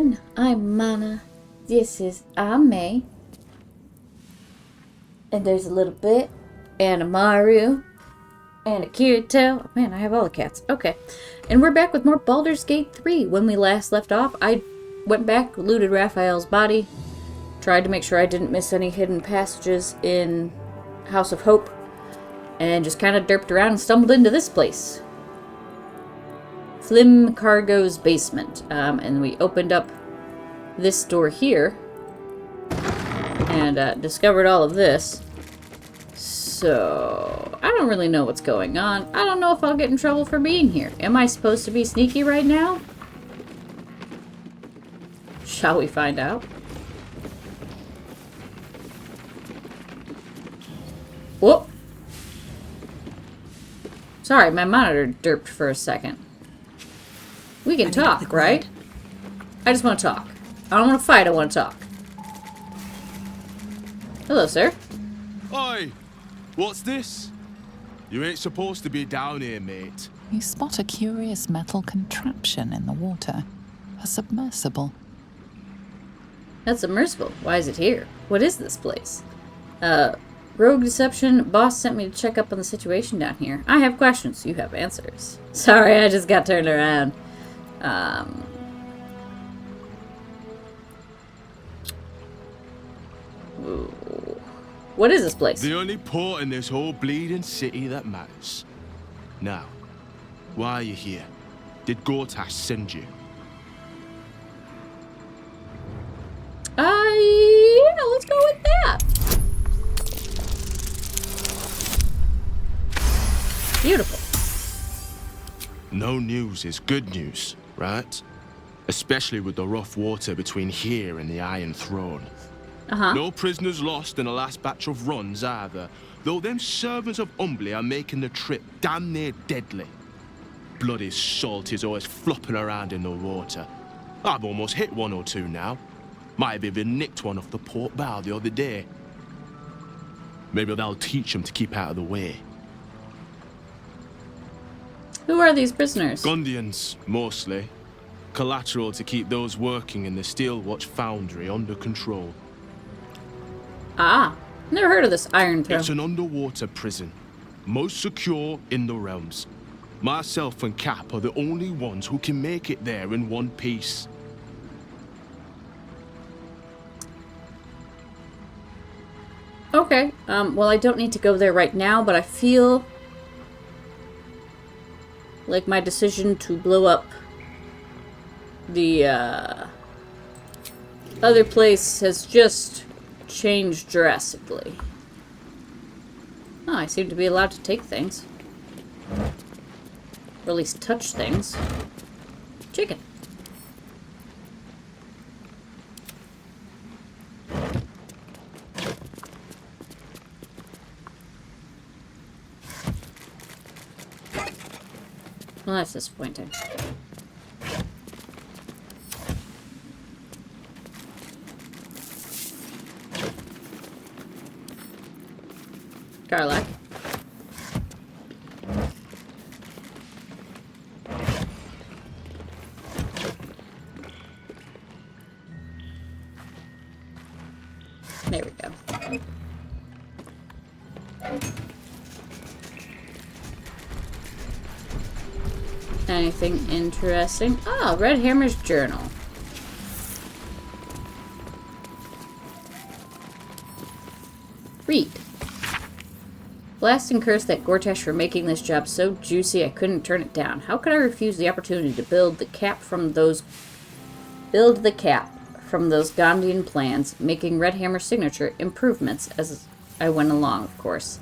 everyone, I'm Manna. This is Ame. And there's a little bit, and a Maru, and a Kirito. Man, I have all the cats. Okay. And we're back with more Baldur's Gate 3. When we last left off, I went back, looted Raphael's body, tried to make sure I didn't miss any hidden passages in House of Hope, and just kind of derped around and stumbled into this place. Flim Cargo's basement. And we opened up this door here and discovered all of this. So, I don't really know what's going on. I don't know if I'll get in trouble for being here. Am I supposed to be sneaky right now? Shall we find out? Whoop! Sorry, my monitor derped for a second. We can talk, right? I just want to talk. I don't want to fight, I want to talk. Hello, sir. Oi! What's this? You ain't supposed to be down here, mate. You spot a curious metal contraption in the water. A submersible. That's submersible. Why is it here? What is this place? Rogue deception. Boss sent me to check up on the situation down here. I have questions. You have answers. Sorry, I just got turned around. What is this place? The only port in this whole bleeding city that matters. Now, why are you here? Did Gortash send you? Yeah, let's go with that. Beautiful. No news is good news, right? Especially with the rough water between here and the Iron Throne. No prisoners lost in the last batch of runs either, though them servants of Umbly are making the trip damn near deadly. Bloody salt is always flopping around in the water. I've almost hit one or two now. Might have even nicked one off the port bow the other day. Maybe they'll teach them to keep out of the way. Who are these prisoners? Gundians, mostly. Collateral to keep those working in the Steel Watch foundry under control. Ah, never heard of this Iron Throne. It's an underwater prison, most secure in the realms. Myself and Cap are the only ones who can make it there in one piece. Okay, well, I don't need to go there right now, but I feel like my decision to blow up the other place has just changed drastically. Oh, I seem to be allowed to take things. Or at least touch things. Chicken. Well, that's disappointing. Garlic. There we go. Anything interesting? Oh, Red Hammer's journal. Read. Blast and curse that Gortash for making this job so juicy I couldn't turn it down. How could I refuse the opportunity to build the cap from those Gondian plans, making Red Hammer's signature improvements as I went along, of course.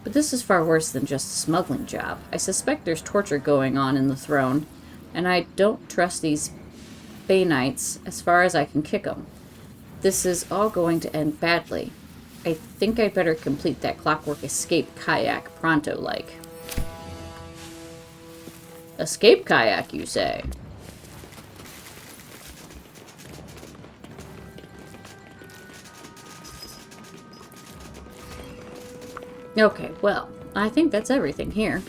But this is far worse than just a smuggling job. I suspect there's torture going on in the throne, and I don't trust these Bay Knights as far as I can kick them. This is all going to end badly. I think I'd better complete that clockwork escape kayak pronto-like. Escape kayak, you say? Okay, well, I think that's everything here.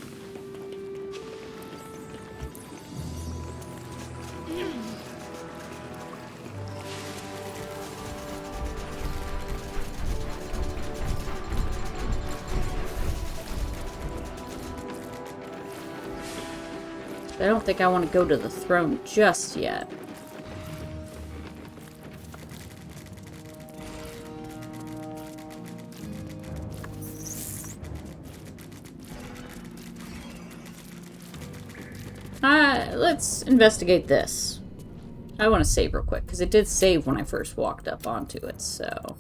I don't think I want to go to the throne just yet. Let's investigate this. I want to save real quick, because it did save when I first walked up onto it, so...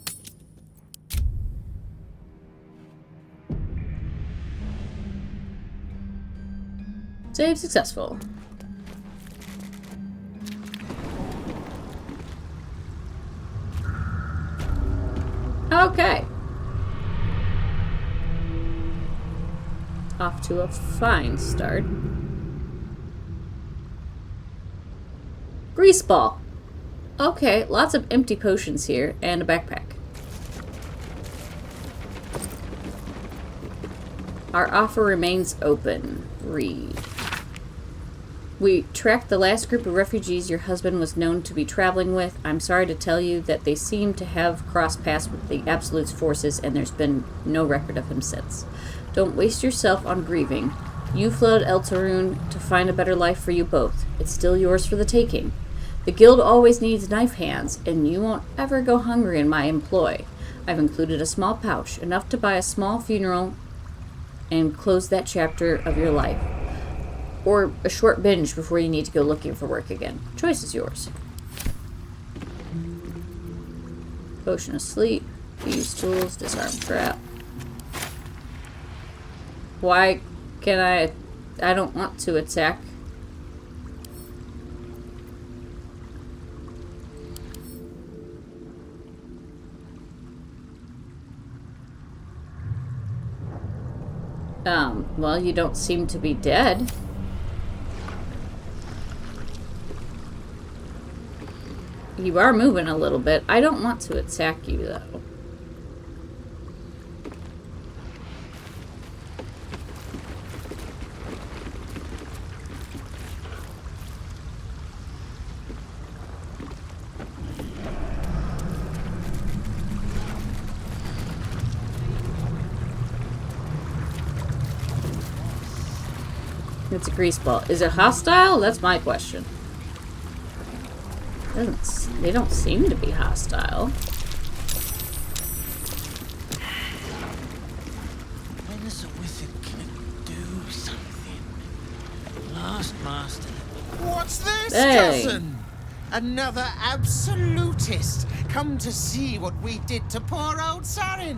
Save successful. Okay. Off to a fine start. Grease ball. Okay, lots of empty potions here, and a backpack. Our offer remains open. Read. We tracked the last group of refugees your husband was known to be traveling with. I'm sorry to tell you that they seem to have crossed paths with the Absolute's forces, and there's been no record of him since. Don't waste yourself on grieving. You fled El Tarun to find a better life for you both. It's still yours for the taking. The guild always needs knife hands, and you won't ever go hungry in my employ. I've included a small pouch, enough to buy a small funeral and close that chapter of your life. Or a short binge before you need to go looking for work again. Choice is yours. Potion of sleep, use tools, disarm trap. Why can I don't want to attack. Well, you don't seem to be dead. You are moving a little bit. I don't want to attack you, though. It's a grease ball. Is it hostile? That's my question. They don't seem to be hostile. When is a wizard gonna do something? Last master. What's this, Hey. cousin? Another absolutist come to see what we did to poor old Sarin.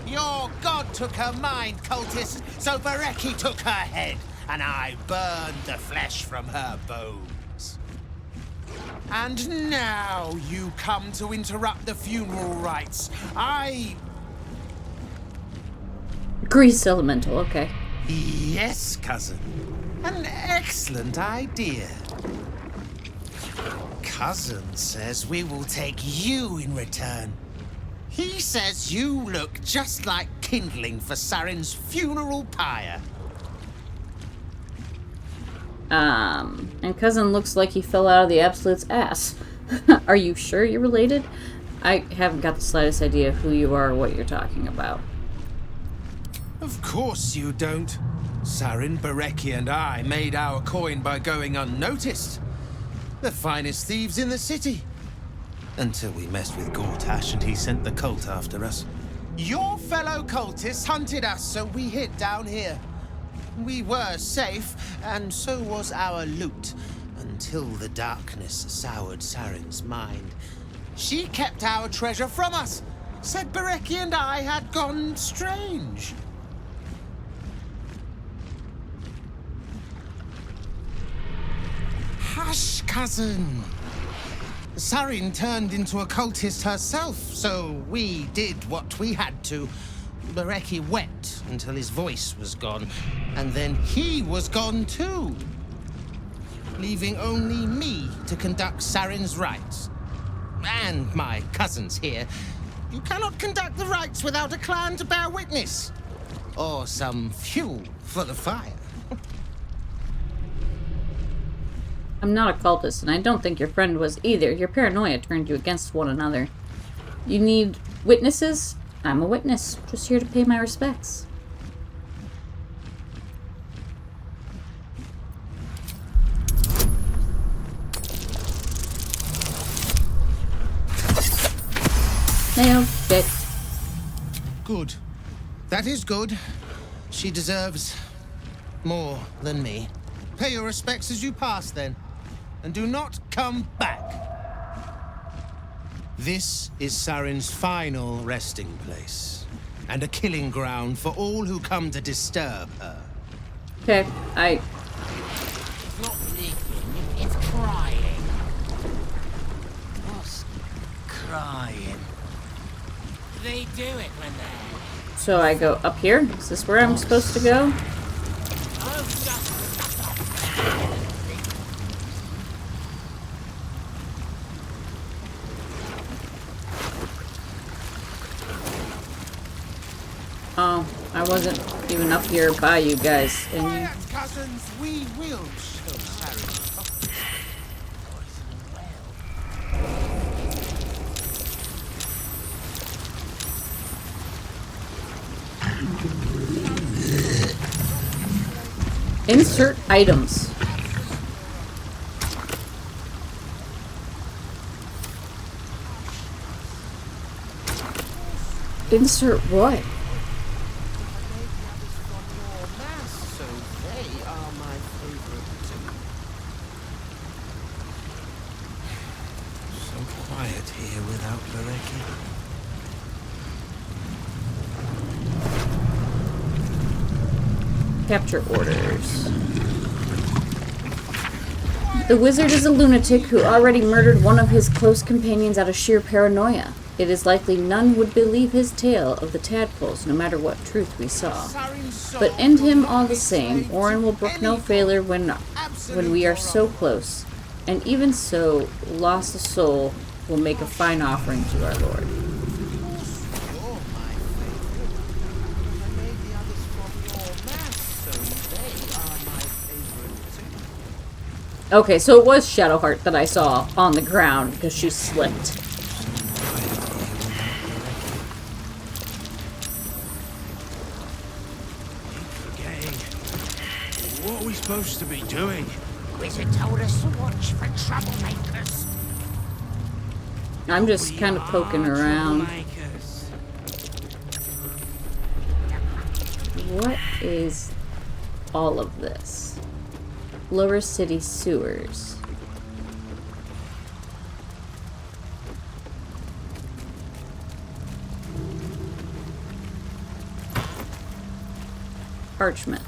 Your god took her mind, cultist, so Bereki took her head, and I burned the flesh from her bones. And now you come to interrupt the funeral rites. Grease elemental, okay. Yes, cousin. An excellent idea. Cousin says we will take you in return. He says you look just like kindling for Sarin's funeral pyre. And cousin looks like he fell out of the Absolute's ass. Are you sure you're related? I haven't got the slightest idea who you are or what you're talking about. Of course you don't. Sarin, Bereki, and I made our coin by going unnoticed. The finest thieves in the city. Until we messed with Gortash and he sent the cult after us. Your fellow cultists hunted us, so we hid down here. We were safe, and so was our loot, until the darkness soured Sarin's mind. She kept our treasure from us, said Bereki and I had gone strange. Hush, cousin. Sarin turned into a cultist herself, so we did what we had to. Bereki wept until his voice was gone, and then he was gone too, leaving only me to conduct Sarin's rites. And my cousins here. You cannot conduct the rites without a clan to bear witness, or some fuel for the fire. I'm not a cultist, and I don't think your friend was either. Your paranoia turned you against one another. You need witnesses? I'm a witness, just here to pay my respects. Nailed it. Good. That is good. She deserves more than me. Pay your respects as you pass, then. And do not come back. This is Saren's final resting place. And a killing ground for all who come to disturb her. Okay, It's not leaking, it's crying. What's crying? They do it when they're... So I go up here? Is this where I'm supposed to go? Oh, just... Oh, I wasn't even up here by you guys. And Quiet, cousins. We will show Saren. insert items. Insert what? So they are my favorite too. So quiet here without Barecki. Capture orders. The wizard is a lunatic who already murdered one of his close companions out of sheer paranoia. It is likely none would believe his tale of the tadpoles, no matter what truth we saw. But end him all the same. Orin will brook no failure when we are so close. And even so, lost a soul will make a fine offering to our Lord. Okay, so it was Shadowheart that I saw on the ground because she slipped. What are we supposed to be doing? Wizard told us to watch for troublemakers. I'm just kind of poking around. What is all of this? Lower City sewers. Parchment.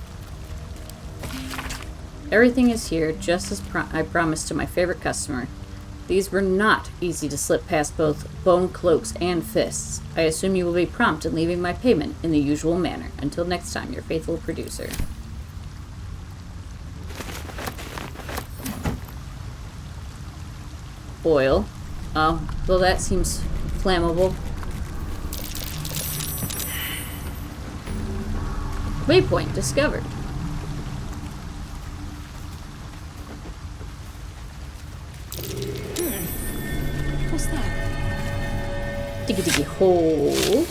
Everything is here, just as I promised to my favorite customer. These were not easy to slip past both bone cloaks and fists. I assume you will be prompt in leaving my payment in the usual manner. Until next time, your faithful producer. Oil. Oh, well that seems flammable. Waypoint discovered. What's that? Diggy diggy hole.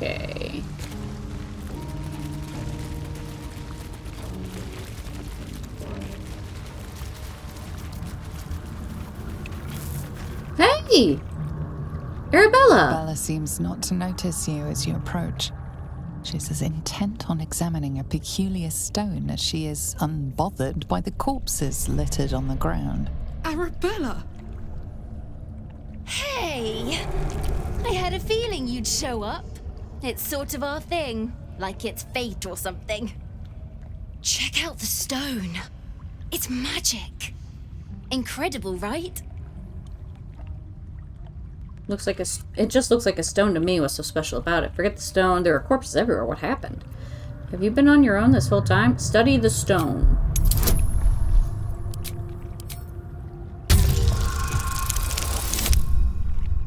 Okay. Hey! Arabella! Bella seems not to notice you as you approach. She's as intent on examining a peculiar stone as she is unbothered by the corpses littered on the ground. Arabella! Hey! I had a feeling you'd show up. It's sort of our thing, like it's fate or something. Check out the stone. It's magic. Incredible, right? Looks like it just looks like a stone to me. What's so special about it? Forget the stone. There are corpses everywhere. What happened? Have you been on your own this whole time? Study the stone.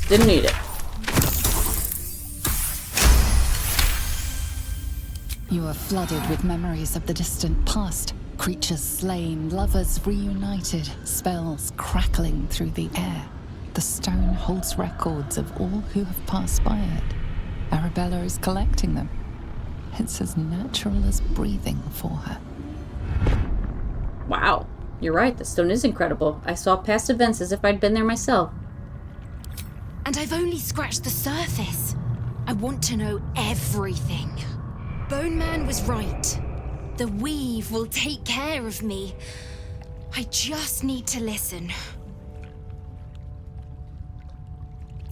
Didn't need it. You are flooded with memories of the distant past. Creatures slain, lovers reunited, spells crackling through the air. The stone holds records of all who have passed by it. Arabella is collecting them. It's as natural as breathing for her. Wow. You're right, the stone is incredible. I saw past events as if I'd been there myself. And I've only scratched the surface. I want to know everything. Bone Man was right. The weave will take care of me. I just need to listen.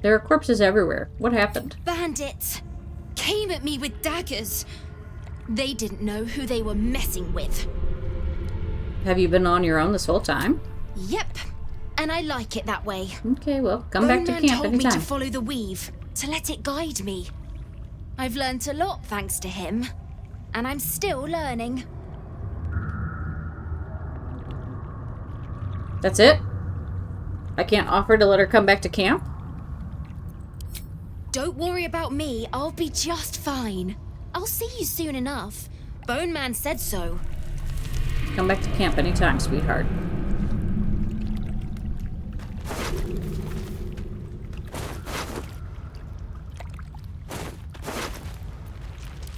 There are corpses everywhere. What happened? Bandits came at me with daggers. They didn't know who they were messing with. Have you been on your own this whole time? Yep, and I like it that way. Okay, well, come back to Bone Man camp told me to anytime. follow the weave, to let it guide me. I've learnt a lot thanks to him, and I'm still learning. That's it? I can't offer to let her come back to camp? Don't worry about me, I'll be just fine. I'll see you soon enough. Bone Man said so. Come back to camp anytime, sweetheart.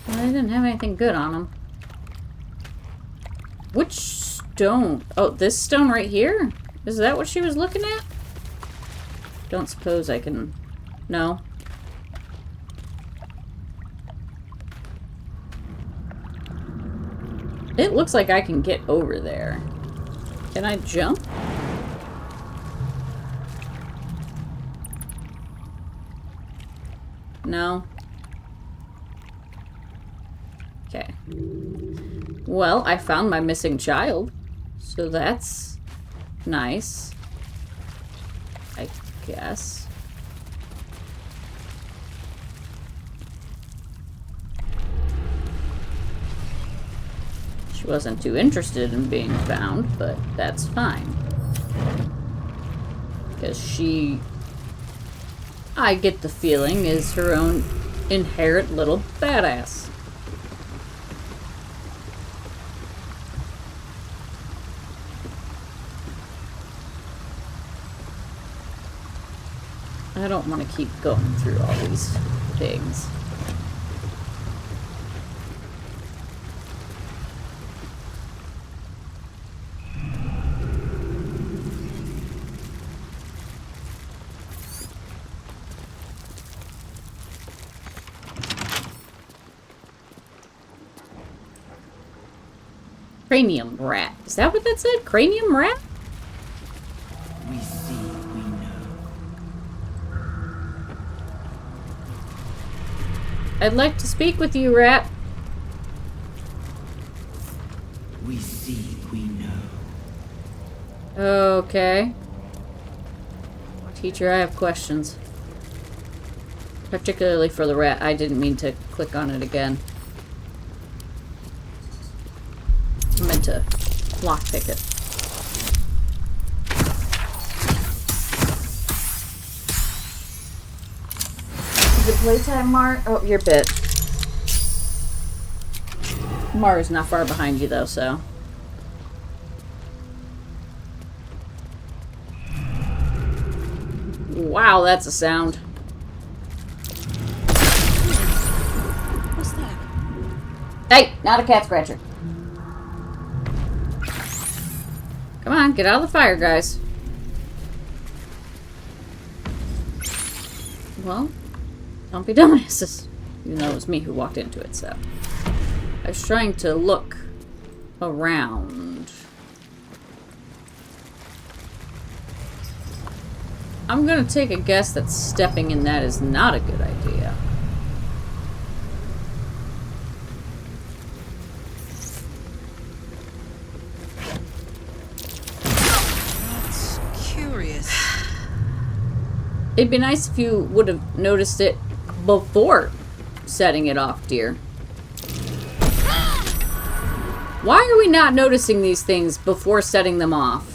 I didn't have anything good on him. Which stone? Oh, this stone right here? Is that what she was looking at? Don't suppose I can... No. It looks like I can get over there. Can I jump? No. Okay. Well, I found my missing child. So that's nice. I guess. She wasn't too interested in being found, but that's fine. Because she, I get the feeling, is her own inherent little badass. I don't want to keep going through all these things. Cranium rat. Is that what that said? Cranium rat? We see, we know. I'd like to speak with you, rat. We see, we know. Okay. Teacher, I have questions. Particularly for the rat. I didn't mean to click on it again. I meant to lockpick it. Is it playtime, Mar? Oh, you're bit. Mar is not far behind you, though, so. Wow, that's a sound. What's that? Hey, not a cat scratcher. Come on, get out of the fire, guys. Well, don't be dumbasses. Even though it was me who walked into it, so. I was trying to look around. I'm gonna take a guess that stepping in that is not a good idea. That's curious. It'd be nice if you would have noticed it before setting it off, dear. Why are we not noticing these things before setting them off?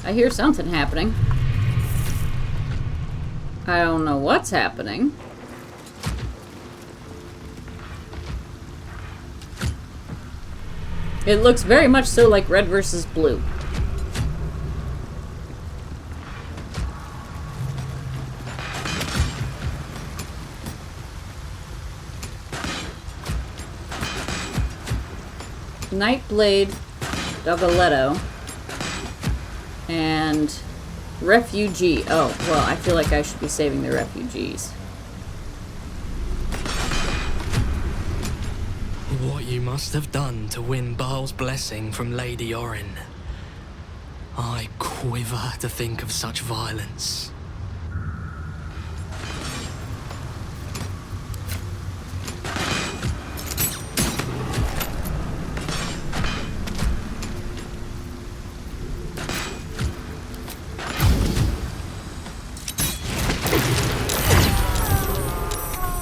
I hear something happening. I don't know what's happening. It looks very much so like red versus blue. Nightblade, Dogaletto, and Refugee. Oh, well, I feel like I should be saving the refugees. What you must have done to win Baal's blessing from Lady Orin. I quiver to think of such violence.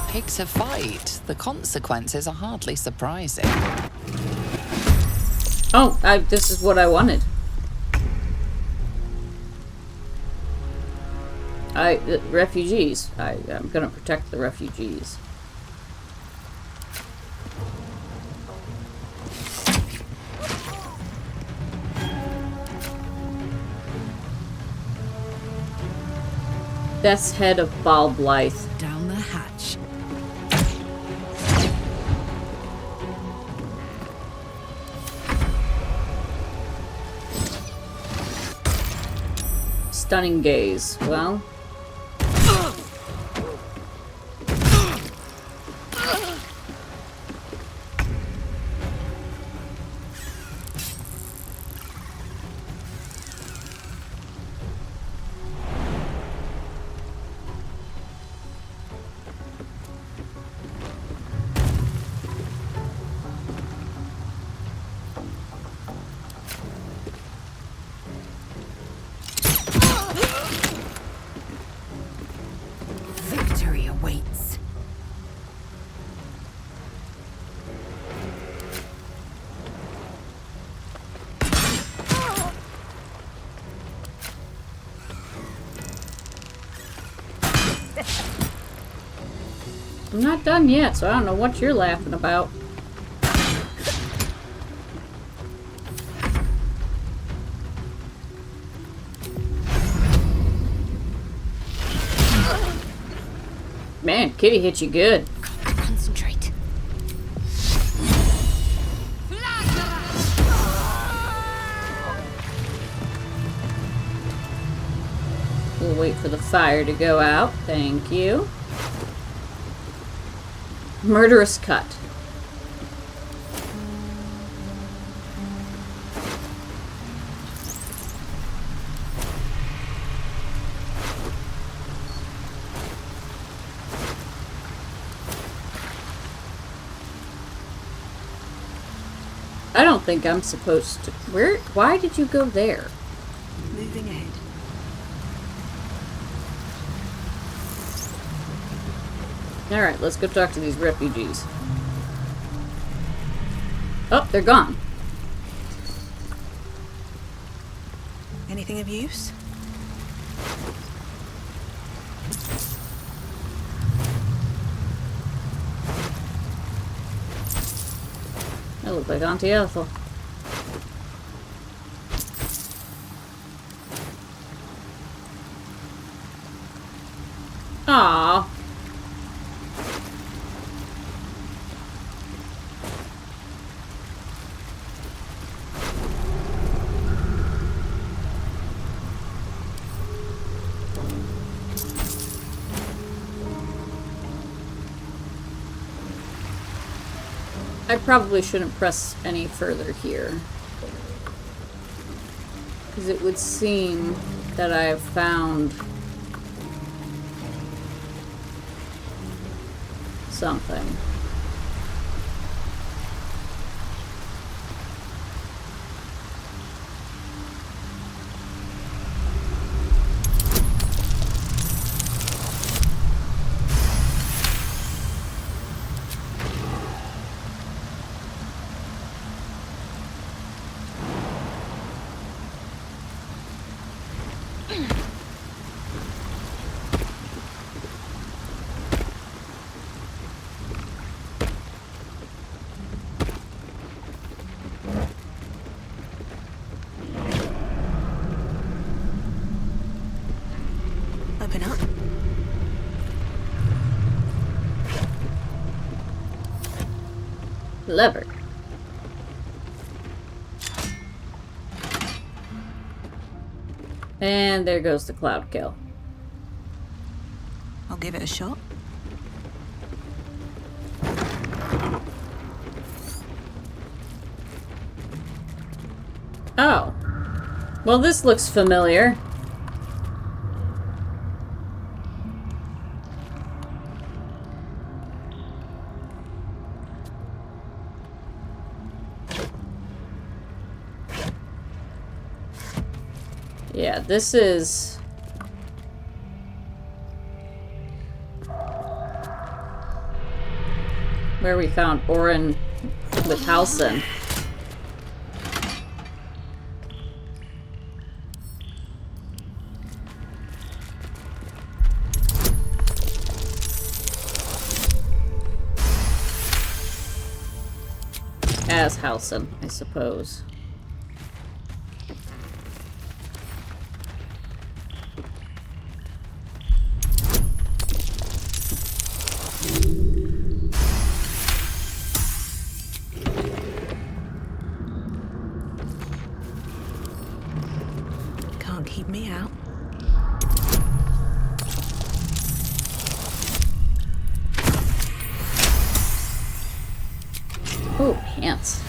Picks a fight. The consequences are hardly surprising. Oh, this is what I wanted. Refugees. I'm gonna protect the refugees. Death's head of Baal Blythe. Down the hatch. Stunning gaze. Well. Victory awaits. I'm not done yet, so I don't know what you're laughing about. Man, Kitty hit you good. Concentrate. We'll wait for the fire to go out. Thank you. Murderous cut. I don't think I'm supposed to. Why did you go there? Moving ahead. Alright, let's go talk to these refugees. Oh, they're gone. Anything of use? That looked like Auntie Ethel. Aww. I probably shouldn't press any further here, because it would seem that I have found something. Clever. And there goes the cloud kill. I'll give it a shot. Oh. Well, this looks familiar. Yeah, this is... where we found Orin with Halsin. As Halsin, I suppose. Can't keep me out. Oh, pants.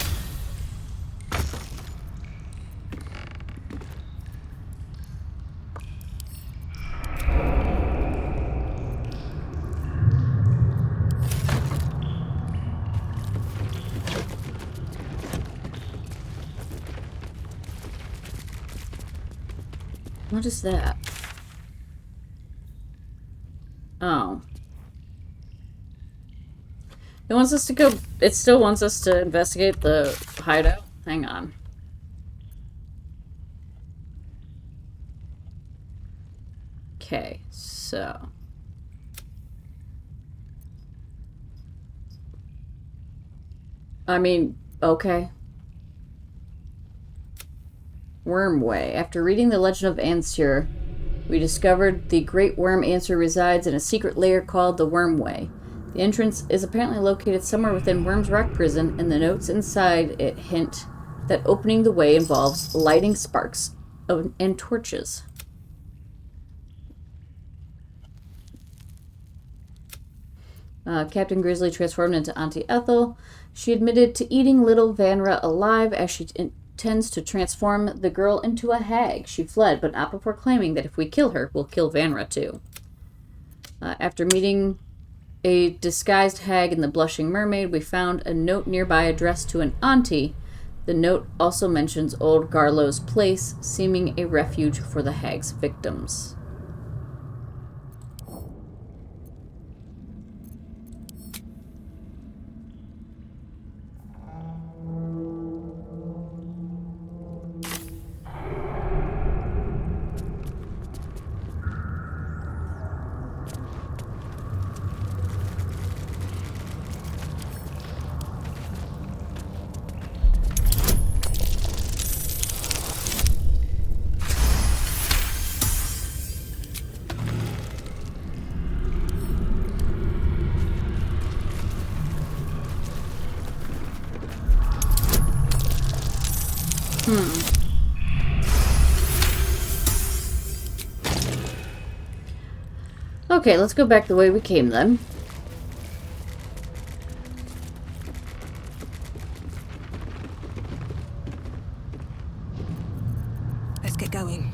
What is that? Oh. It wants us to go... It still wants us to investigate the hideout? Hang on. Okay, so... I mean, okay. Wormway. After reading the legend of Ansur, we discovered the great worm Ansur resides in a secret lair called the Wormway. The entrance is apparently located somewhere within Worm's Rock Prison, and the notes inside it hint that opening the way involves lighting sparks and torches. Captain Grizzly transformed into Auntie Ethel. She admitted to eating little Vanra alive as she intends to transform the girl into a hag. She fled, but not before claiming that if we kill her, we'll kill Vanra too. After meeting a disguised hag in the Blushing Mermaid, we found a note nearby addressed to an auntie. The note also mentions old Garlow's place, seeming a refuge for the hag's victims. Okay, let's go back the way we came then. Let's get going.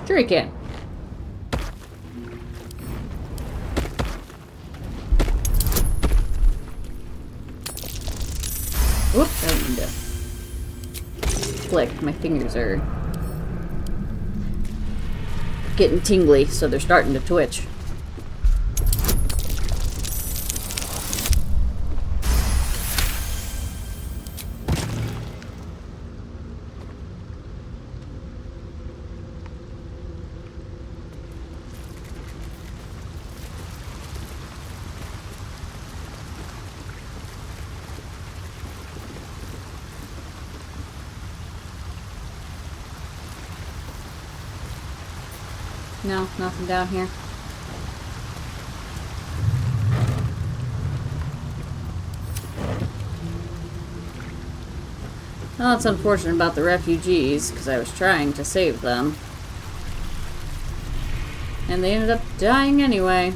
Sure you can. Whoops, I didn't mean to click. My fingers are getting tingly, so they're starting to twitch. No, nothing down here. Well, it's unfortunate about the refugees, because I was trying to save them. And they ended up dying anyway.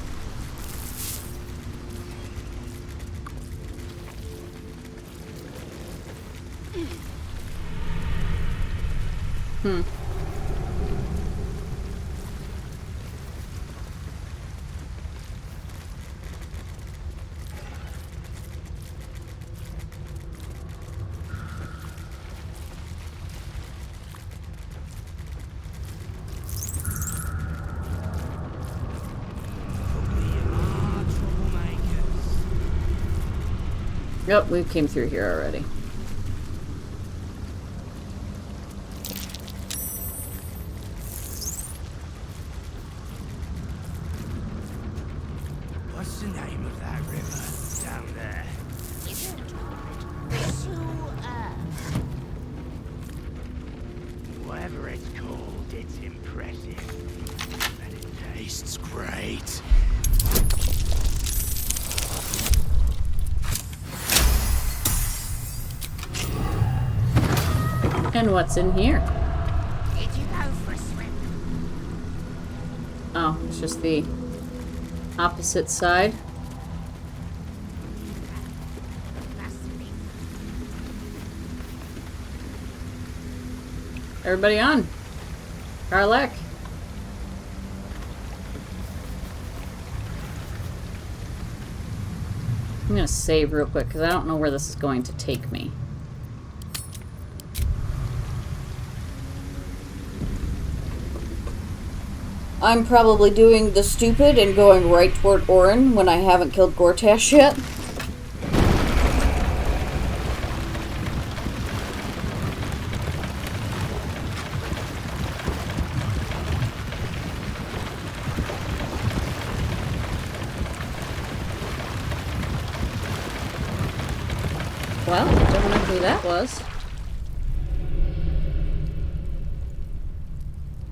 Yep, we came through here already. What's the name of that river down there? Whatever it's called, it's impressive. And it tastes great. And what's in here? Did you go for a swim? Oh, it's just the opposite side. Everybody on. Garlek. I'm gonna save real quick because I don't know where this is going to take me. I'm probably doing the stupid and going right toward Orin when I haven't killed Gortash yet. Well, don't know who that was.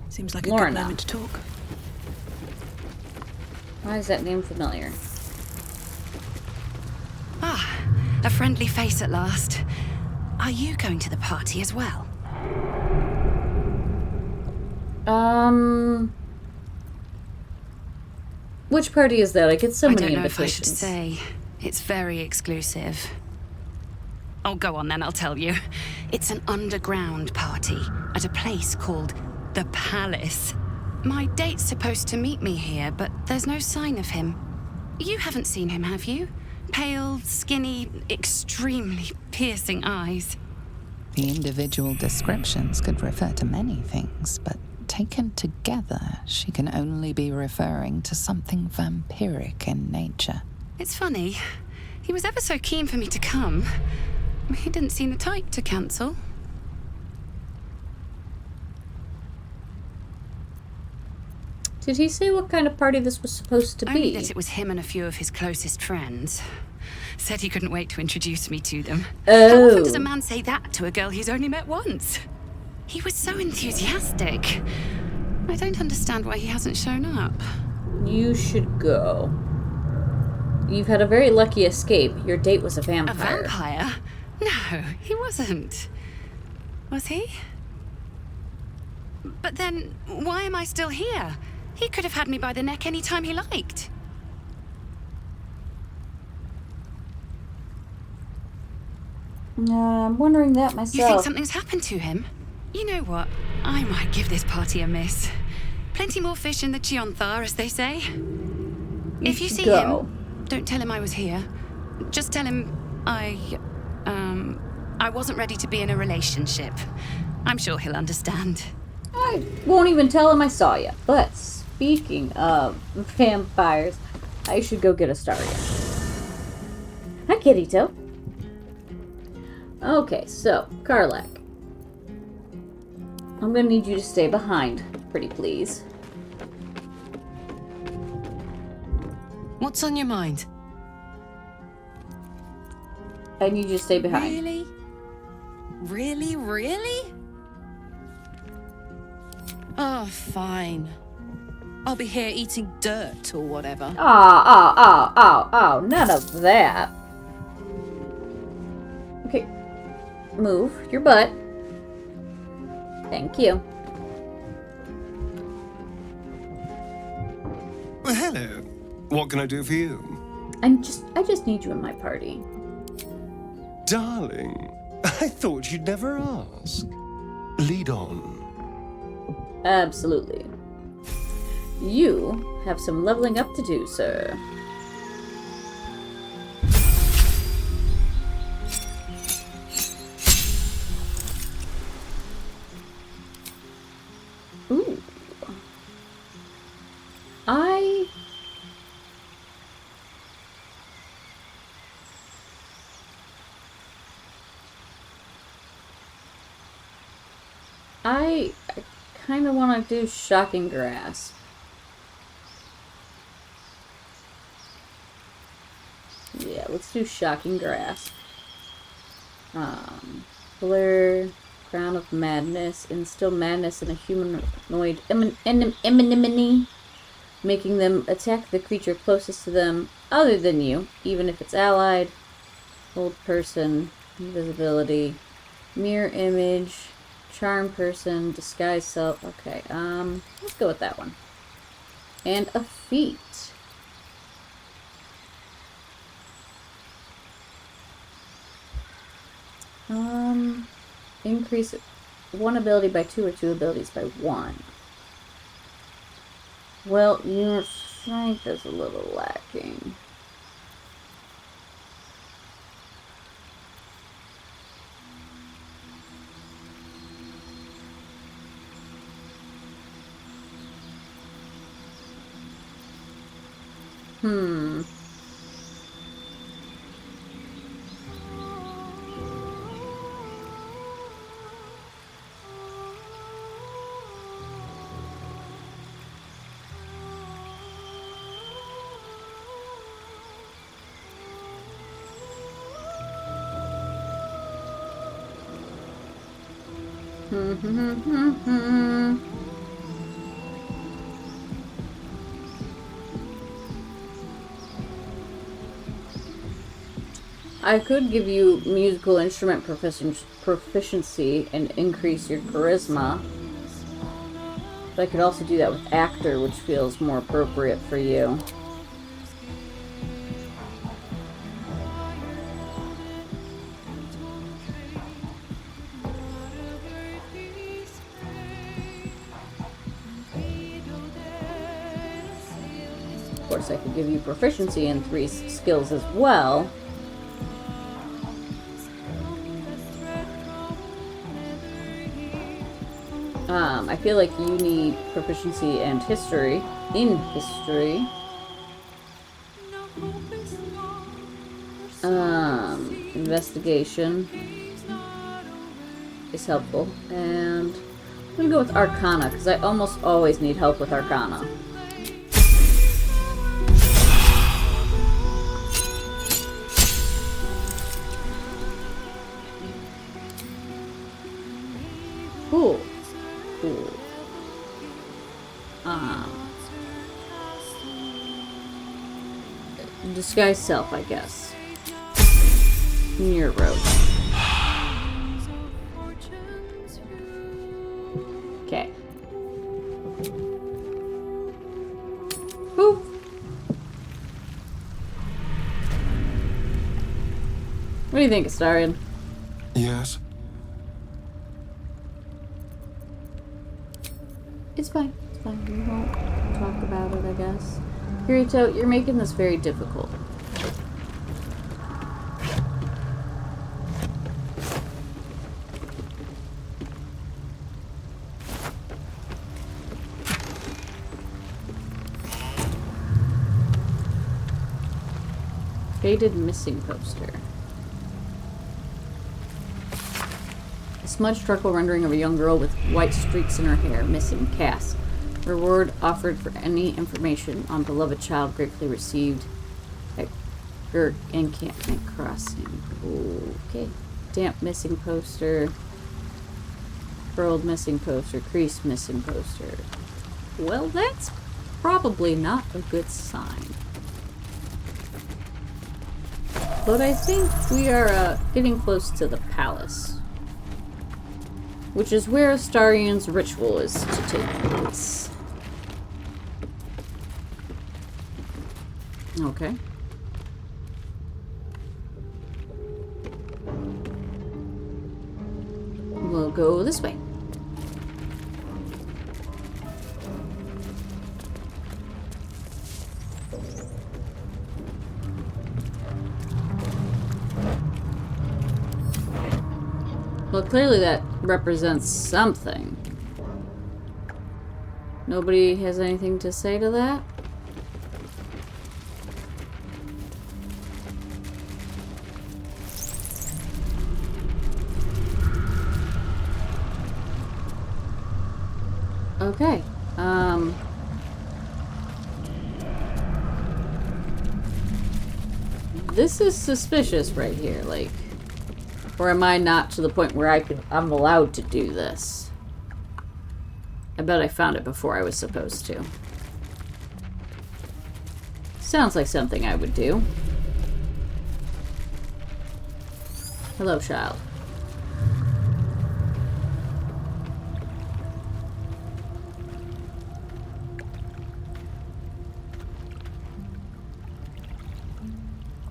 Seems like a Lorna. good moment to talk. Why is that name familiar? Ah, a friendly face at last. Are you going to the party as well? Which party is that? I get so I many don't know if I should invitations. say. It's very exclusive. Oh, go on then, I'll tell you. It's an underground party at a place called The Palace. My date's supposed to meet me here, but there's no sign of him. You haven't seen him, have you? Pale, skinny, extremely piercing eyes. The individual descriptions could refer to many things, but taken together, she can only be referring to something vampiric in nature. It's funny. He was ever so keen for me to come. He didn't seem the type to cancel. Did he say what kind of party this was supposed to Only be? that it was him and a few of his closest friends. Said he couldn't wait to introduce me to them. Oh. How often does a man say that to a girl he's only met once? He was so enthusiastic. I don't understand why he hasn't shown up. You should go. You've had a very lucky escape. Your date was a vampire. A vampire? No, he wasn't. Was he? But then, why am I still here? He could have had me by the neck any time he liked. I'm wondering that You think myself. something's happened to him? You know what? I might give this party a miss. Plenty more fish in the Chionthar, as they say. If you should see go. him, don't tell him I was here. Just tell him I wasn't ready to be in a relationship. I'm sure he'll understand. I won't even tell him I saw you. But speaking of vampires, I should go get a star again. Hi, Kittyto. Okay, so, Karlak. I'm gonna need you to stay behind, pretty please. What's on your mind? I need you to stay behind. Really? Really, really? Oh, fine. I'll be here eating dirt or whatever. Oh, none of that. Okay. move your butt. Thank you. Well, hello. What can I do for you? I just need you in my party. Darling, I thought you'd never ask. Lead on. Absolutely. You have some leveling up to do, sir. Ooh. I kind of want to do Shocking Grasp. Yeah, let's do Shocking Grasp. Blur, Crown of Madness, instill madness in a humanoid enemy, making them attack the creature closest to them other than you, even if it's allied. Hold person, invisibility, mirror image, charm person, disguise self. Okay, let's go with that one. And a feat. Increase one ability by 2 or 2 abilities by 1. Well, your strength is a little lacking. I could give you musical instrument proficiency and increase your charisma. But I could also do that with actor, which feels more appropriate for you. Of course, I could give you proficiency in 3 skills as well. I feel like you need proficiency and history. In history. Investigation is helpful. And I'm gonna go with Arcana, because I almost always need help with Arcana. Cool. Cool. Disguise self, I guess. Near road. Okay. Whew. What do you think, Astarion? Yes? It's fine. It's fine. We won't talk about it, I guess. Kirito, you're making this very difficult. Faded missing poster. A smudged charcoal rendering of a young girl with white streaks in her hair, missing, cast. Reward offered for any information on beloved child gratefully received at Gurk Encampment Crossing. Okay. Damp missing poster. Furled missing poster. Creased missing poster. Well, that's probably not a good sign. But I think we are getting close to the palace. which is where Astarion's ritual is to take place. Okay. We'll go this way. Well, clearly that represents something. Nobody has anything to say to that? Okay. This is suspicious right here, like, or am I not to the point where I'm allowed to do this? I bet I found it before I was supposed to. Sounds like something I would do. Hello, child.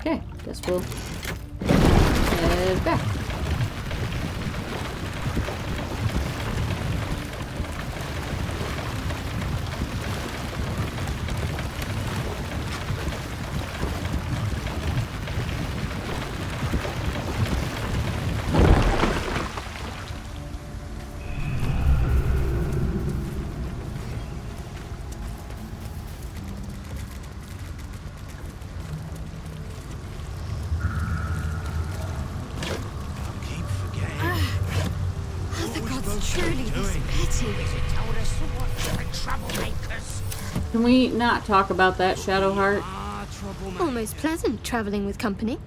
Okay, guess we'll head back. Can we not talk about that, Shadowheart? Almost pleasant traveling with company,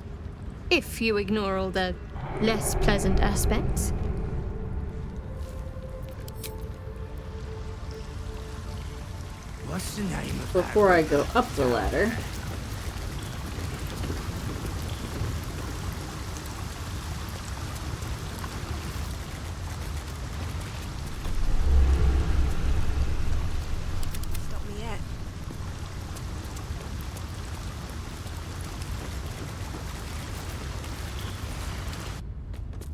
if you ignore all the less pleasant aspects. What's the name of Before I go up the ladder.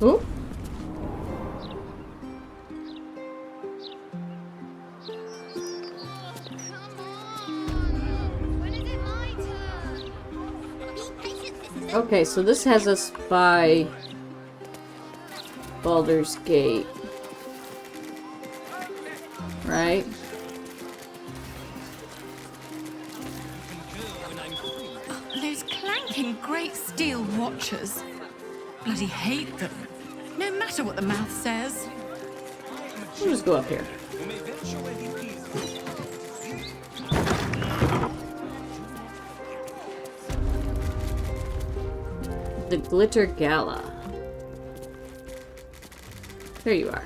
Ooh. Okay, so this has us by Baldur's Gate. Right? Those clanking great steel watchers. Bloody hate them. No matter what the mouth says. We'll just go up here. The Glitter Gala. There you are.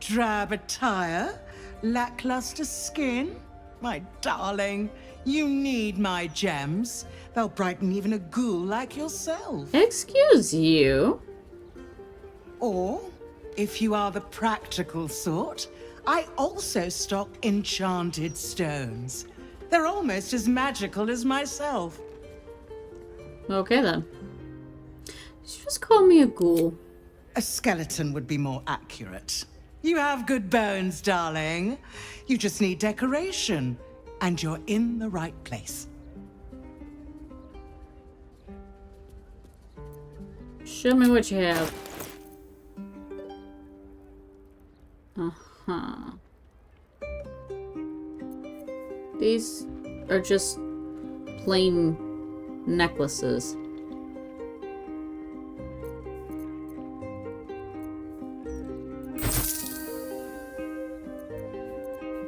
Drab attire? Lackluster skin? My darling, you need my gems. They'll brighten even a ghoul like yourself. Excuse you? Or, if you are the practical sort, I also stock enchanted stones. They're almost as magical as myself. Okay then. Did you just call me a ghoul? A skeleton would be more accurate. You have good bones, darling. You just need decoration, and you're in the right place. Show me what you have. Uh-huh. These are just plain necklaces.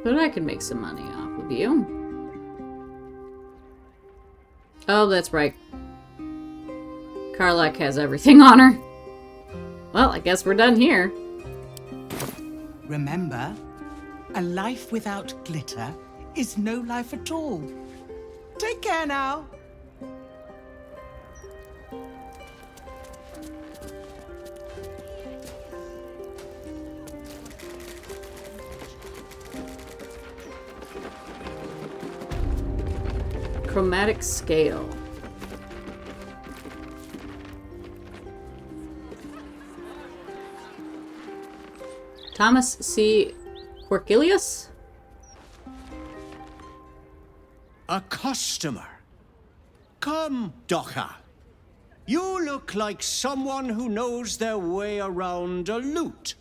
But I can make some money off of you. Oh, that's right. Karlach has everything on her. Well, I guess we're done here. Remember, a life without glitter is no life at all. Take care now. chromatic scale. Thomas C. Corkilius? A customer. Come, Docker. You look like someone who knows their way around a lute.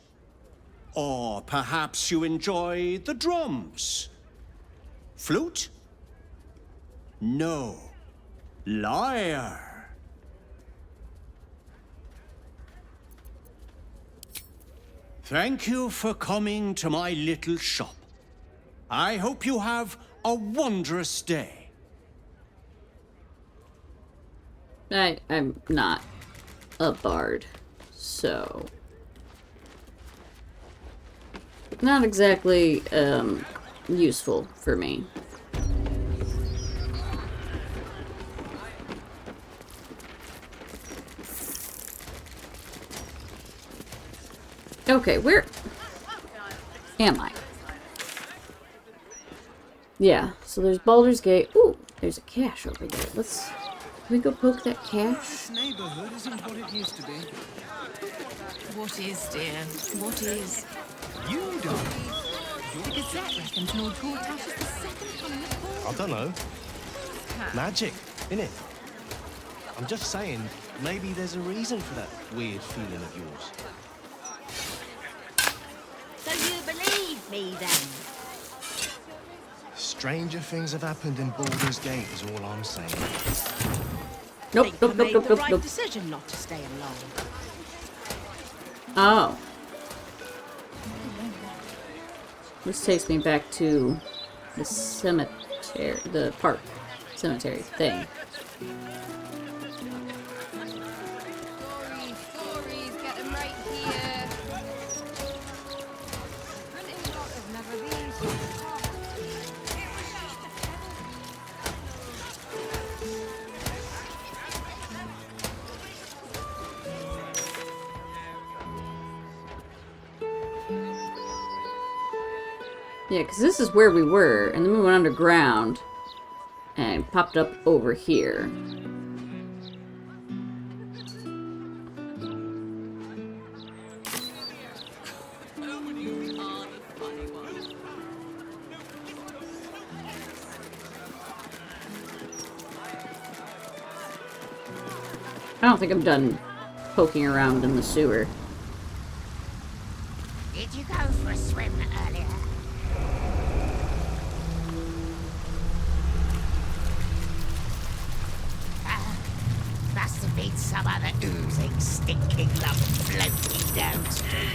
Or perhaps you enjoy the drums. Flute? No. Lyre. Thank you for coming to my little shop. I hope you have a wondrous day. I'm not a bard, so not exactly useful for me. Okay, where am I? Yeah, so there's Baldur's Gate. Ooh, there's a cache over there. Let's... Can we go poke that cache? This neighborhood isn't what it used to be. What is, dear? What is? You don't. The Gazette reckons Lord Gortash is the second coming of Baldur. I don't know. Magic, innit? I'm just saying, maybe there's a reason for that weird feeling of yours. So you believe me then? Stranger things have happened in Baldur's Gate is all I'm saying. Nope, Think nope, I nope, made nope, the nope, right nope. decision not to stay along. Oh. This takes me back to the cemetery, the park cemetery thing. Stories, get them right here. Printing lot have never been so hot. Yeah, because this is where we were, and then we went underground and popped up over here. I don't think I'm done poking around in the sewer. Did you go for a swim earlier? Must have been some other oozing, stinking lump floating downstream.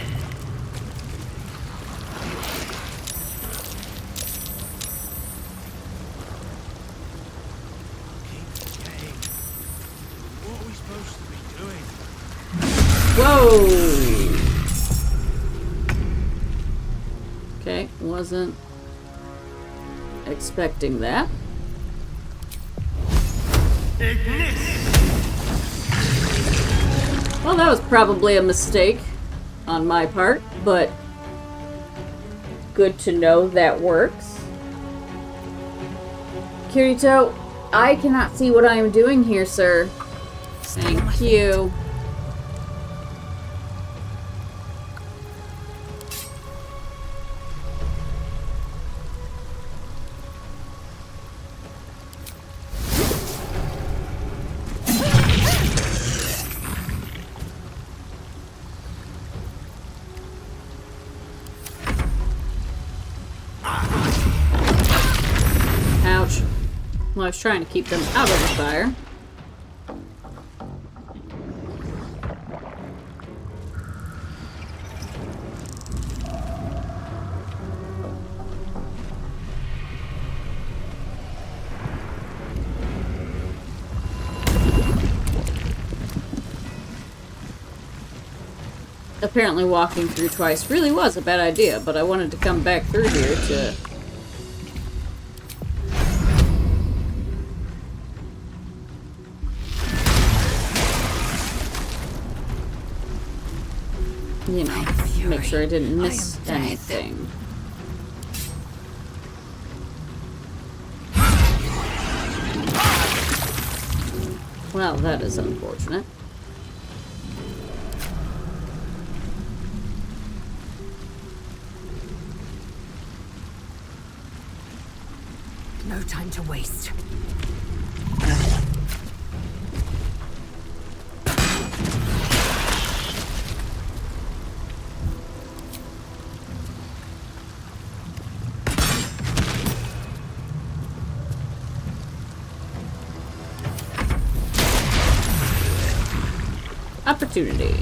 What are we supposed to be doing? Whoa! Okay, wasn't expecting that. Well, that was probably a mistake on my part, but good to know that works. Kirito, I cannot see what I am doing here, sir. Thank you. Ouch. Well, I was trying to keep them out of the fire. Apparently walking through twice really was a bad idea, but I wanted to come back through here to... you know, make sure I didn't miss anything. Well, that is unfortunate. No time to waste. Opportunity.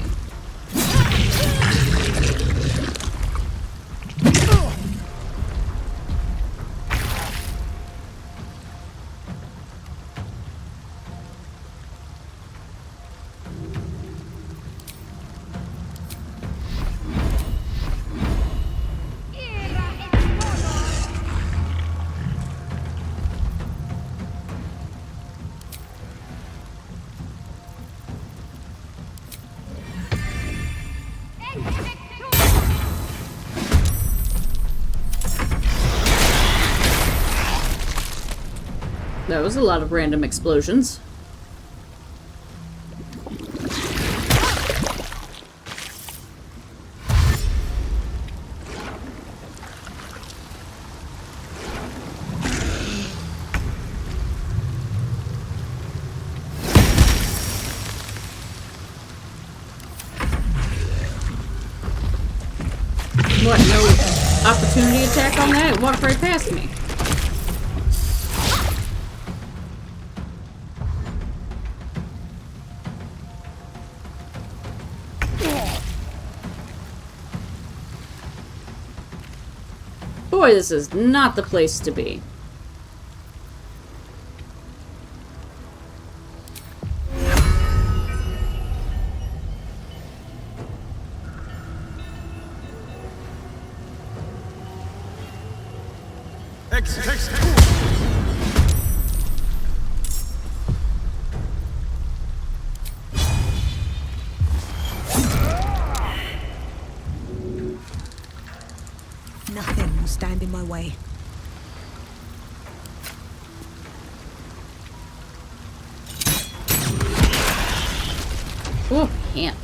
That was a lot of random explosions. What, no opportunity attack on that? It walked right past me. Boy, this is not the place to be. Nothing will stand in my way. Oh, can't.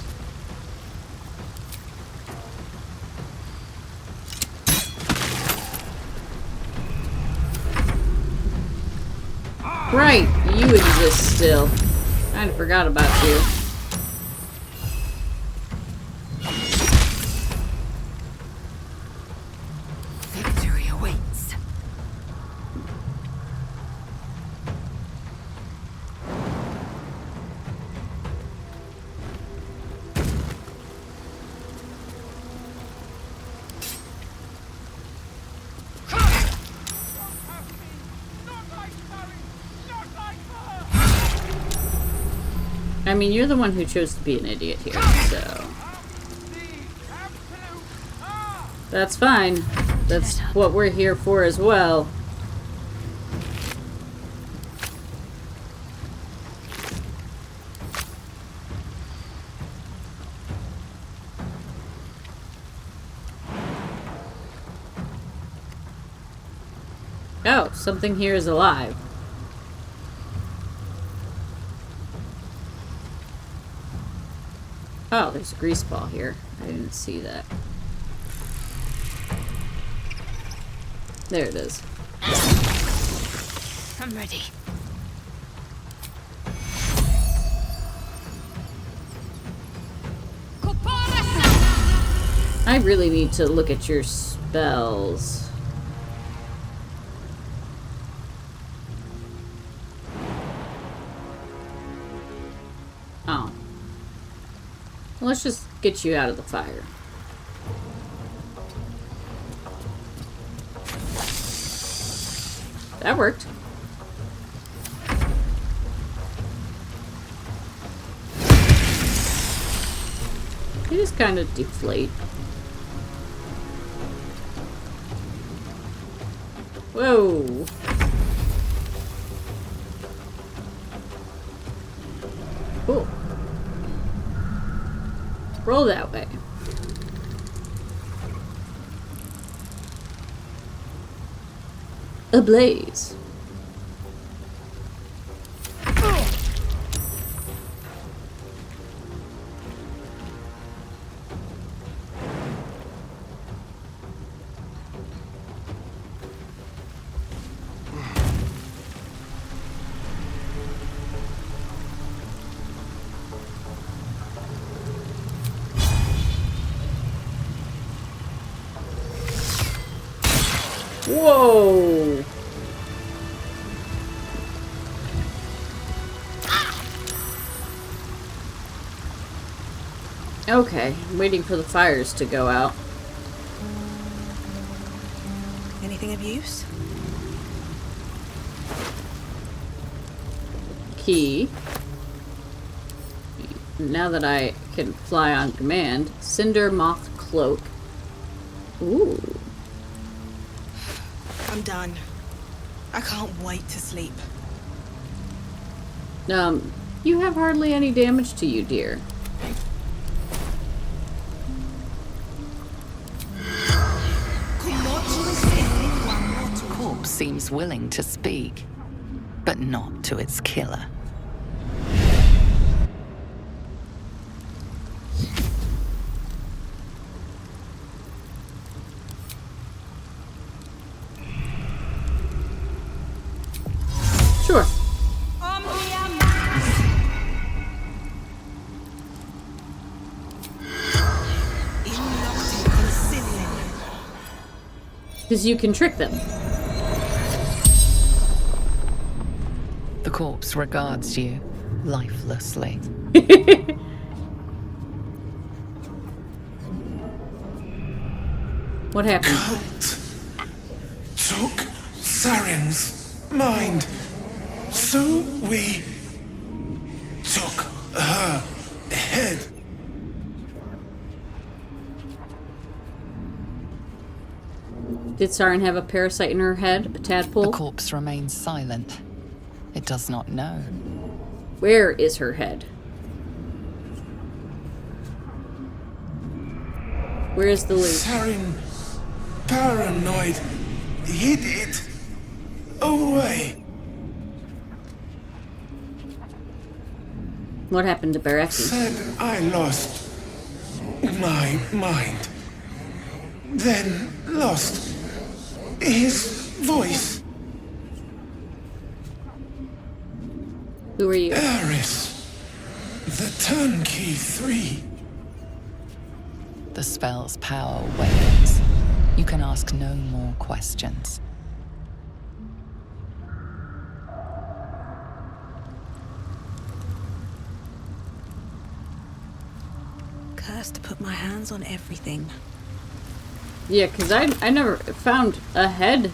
Right, you exist still. Kinda forgot about you. Victory awaits. I mean, you're the one who chose to be an idiot here, so... That's fine. That's what we're here for as well. Oh, something here is alive. Oh, there's a grease ball here. I didn't see that. There it is. I'm ready. I really need to look at your spells. Oh. Well, let's just get you out of the fire. That worked. They just kind of deflate. Whoa. Cool. Roll that way. Ablaze. Whoa! Okay, I'm waiting for the fires to go out. Anything of use? Key. Now that I can fly on command, Cinder Moth Cloak. Ooh. I'm done. I can't wait to sleep. You have hardly any damage to you, dear. Corpse seems willing to speak, but not to its killer. Sure. Because you can trick them. The corpse regards you lifelessly. What happened? Cult took Saren's mind. So we took her head. Did Saren have a parasite in her head? A tadpole? The corpse remains silent. It does not know. Where is her head? Where is the leaf? Saren, paranoid, hid it away. What happened to Bareki? Said I lost my mind. Then lost his voice. Who are you? Eris, the Turnkey 3. The spell's power wanes. You can ask no more questions. Cursed to put my hands on everything. Yeah, because I never found a head.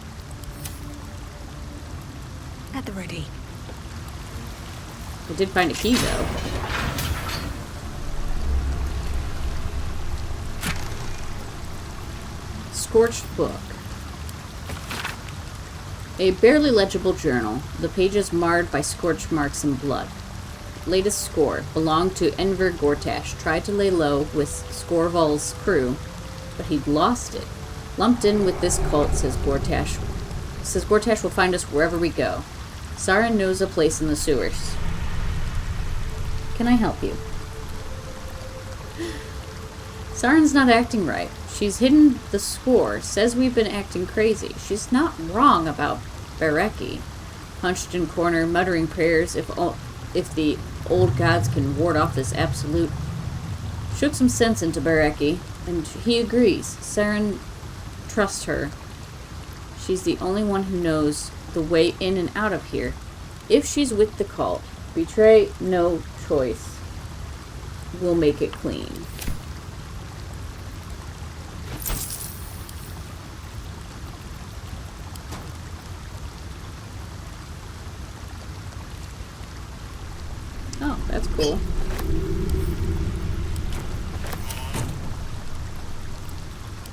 At the ready. I did find a key, though. Scorched book. A barely legible journal, the pages marred by scorch marks and blood. Latest score belonged to Enver Gortash. Tried to lay low with Scorval's crew, but he'd lost it. Lumped in with this cult, says Gortash. Says Gortash will find us wherever we go. Saren knows a place in the sewers. Can I help you? Saren's not acting right. She's hidden the score, says we've been acting crazy. She's not wrong about Bareki. Hunched in corner, muttering prayers if the old gods can ward off this absolute. Shook some sense into Bareki, and he agrees. Saren trusts her. She's the only one who knows the way in and out of here. If she's with the cult, betray no choice. We'll make it clean. Oh, that's cool.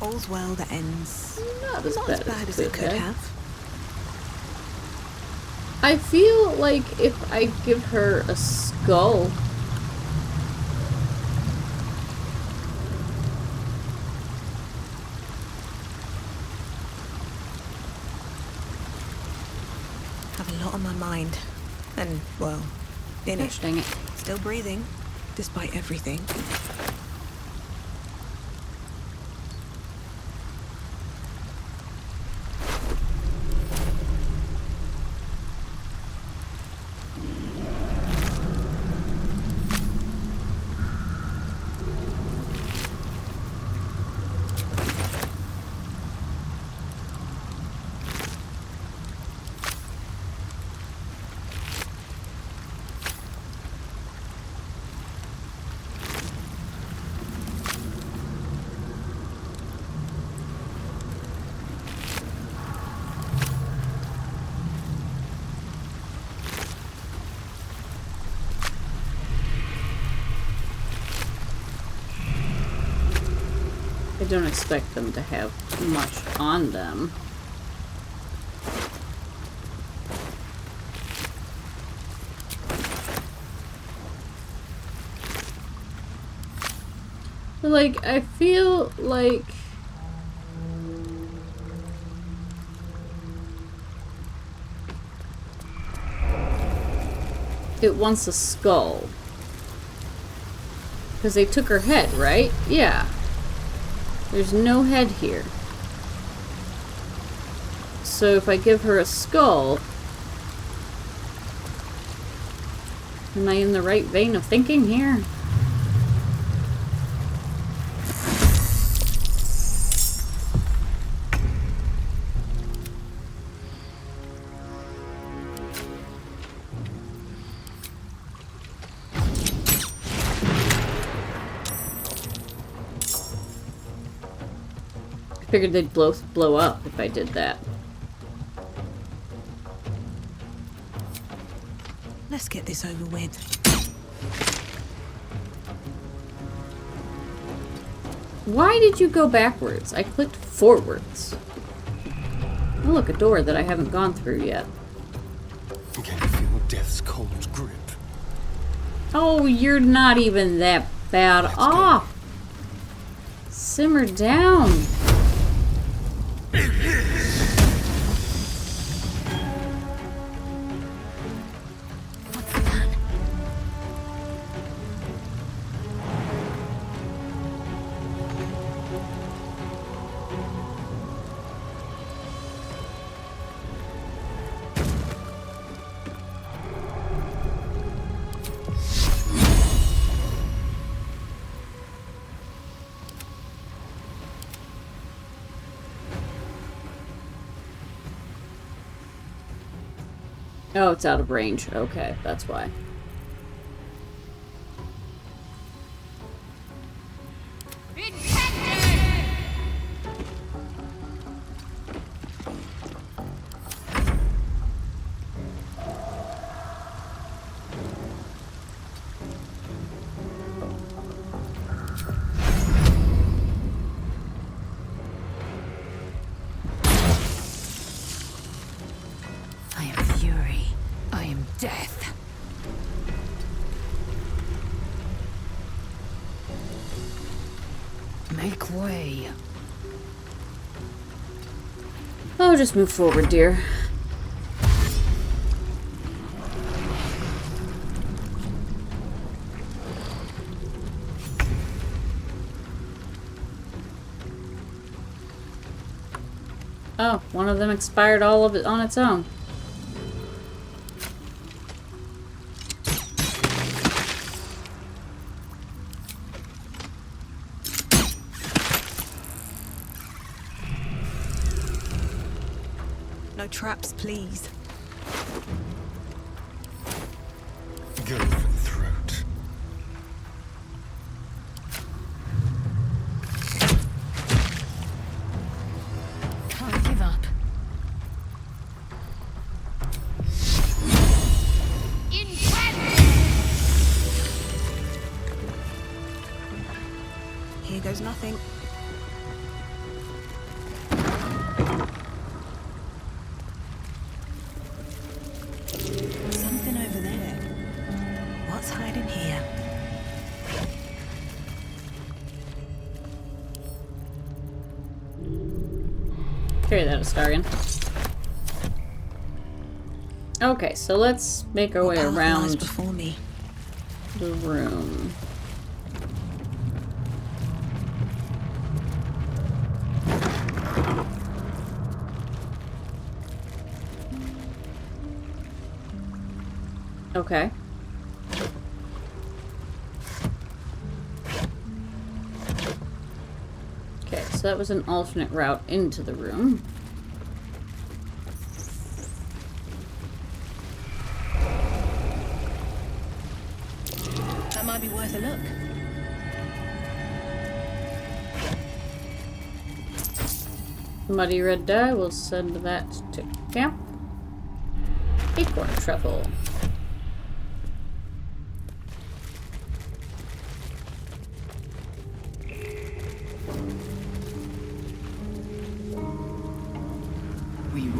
All's well that ends. Not as bad as it could have. I feel like if I give her a skull, Have a lot on my mind. And, well, in it. dang it. Still breathing, despite everything. I don't expect them to have much on them. But like, I feel like it wants a skull. Because they took her head, right? Yeah. There's no head here. So if I give her a skull, am I in the right vein of thinking here? Figured they'd blow up if I did that. Let's get this over with. Why did you go backwards? I clicked forwards. Oh, look, a door that I haven't gone through yet. Can you feel death's cold grip? Oh, you're not even that bad off. Simmer down. Oh, it's out of range. Okay, that's why. Death. Make way. Oh, just move forward, dear. Oh, one of them expired all of it on its own. No traps, please. Go for the throat. Can't give up. Here goes nothing. Something over there. What's hiding here? Carry that, Astarion. Okay, so let's make our way around before me. The room. Okay. Okay, so that was an alternate route into the room. That might be worth a look. Muddy red dye, we'll send that to camp. Acorn truffle.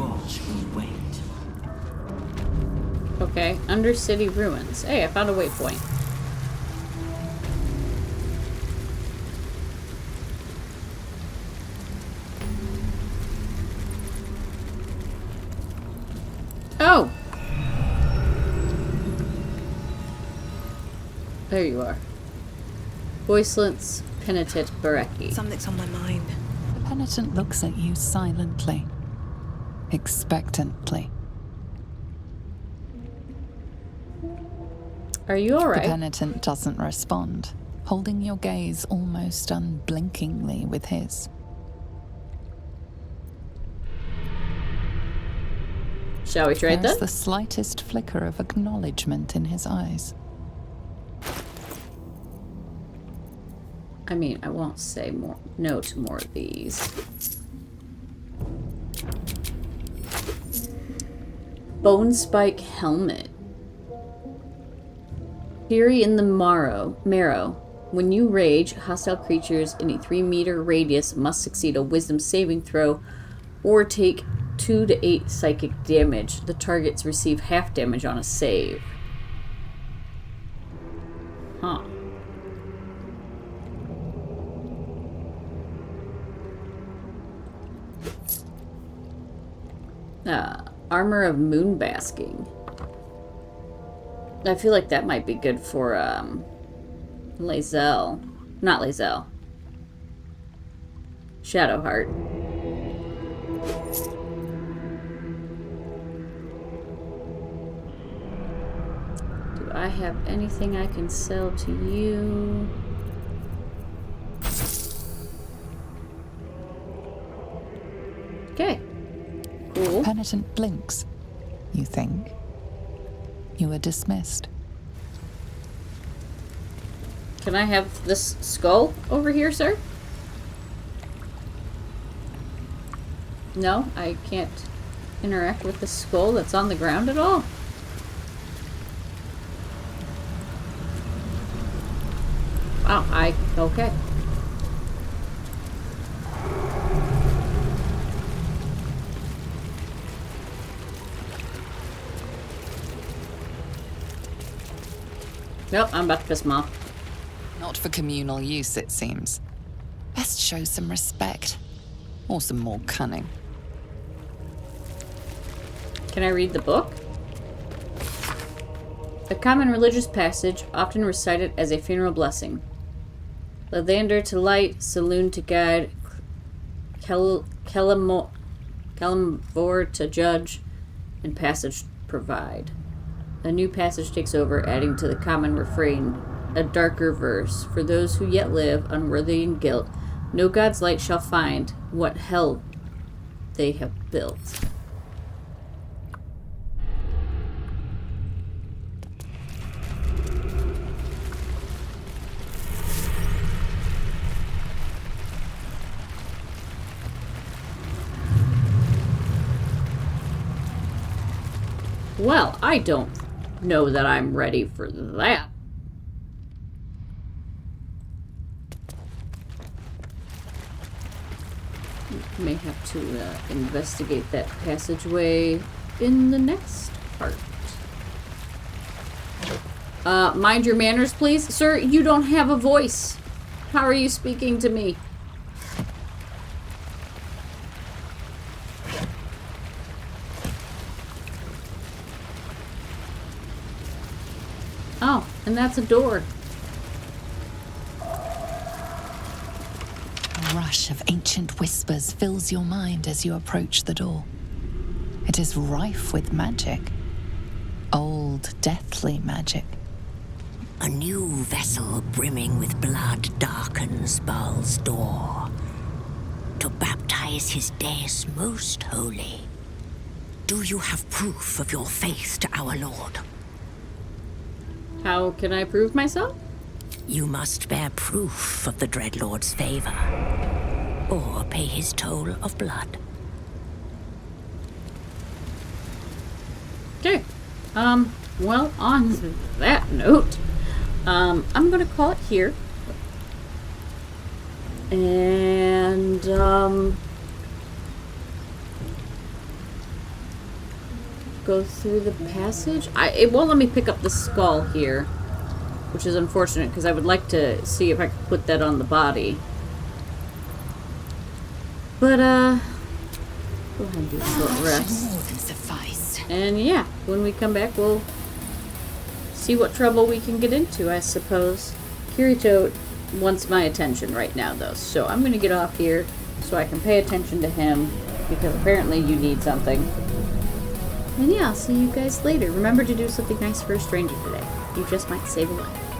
watch and wait. Okay, Undercity Ruins. Hey, I found a waypoint. Oh! There you are. Voiceless Penitent Bareki. Something's on my mind. The penitent looks at you silently, expectantly. Are you alright? The penitent doesn't respond, holding your gaze almost unblinkingly with his. Shall we trade There's then? the slightest flicker of acknowledgement in his eyes. I mean, I won't say no to more of these. Bone Spike Helmet. Fury in the marrow. When you rage, hostile creatures in a 3-meter radius must succeed a wisdom saving throw or take 2 to 8 psychic damage. The targets receive half damage on a save. Huh. Armor of Moonbasking. I feel like that might be good for, Lae'zel. Not Lae'zel. Shadowheart. Do I have anything I can sell to you? Okay. Cool. Penitent blinks. You think? You are dismissed. Can I have this skull over here, sir? No, I can't interact with the skull that's on the ground at all. Wow, okay. Nope, I'm about to piss him off. Not for communal use, it seems. Best show some respect. Or some more cunning. Can I read the book? A common religious passage, often recited as a funeral blessing. Lathander to light, saloon to guide, Kelamvor to judge, and passage provide. A new passage takes over, adding to the common refrain a darker verse. For those who yet live, unworthy in guilt, no God's light shall find what hell they have built. Well, I don't know that I'm ready for that. May have to investigate that passageway in the next part. Mind your manners, please. Sir, you don't have a voice. How are you speaking to me? Oh, and that's a door. A rush of ancient whispers fills your mind as you approach the door. It is rife with magic. Old, deathly magic. A new vessel brimming with blood darkens Baal's door to baptize his deus most holy. Do you have proof of your faith to our Lord? How can I prove myself? You must bear proof of the Dreadlord's favor, or pay his toll of blood. Okay. Well, on that note, I'm gonna call it here. And, go through the passage. It won't let me pick up the skull here, which is unfortunate because I would like to see if I could put that on the body. But, go ahead and do a short rest. More than suffice. And yeah, when we come back, we'll see what trouble we can get into, I suppose. Kirito wants my attention right now, though, so I'm going to get off here so I can pay attention to him, because apparently you need something. And yeah, I'll see you guys later. Remember to do something nice for a stranger today. You just might save a life.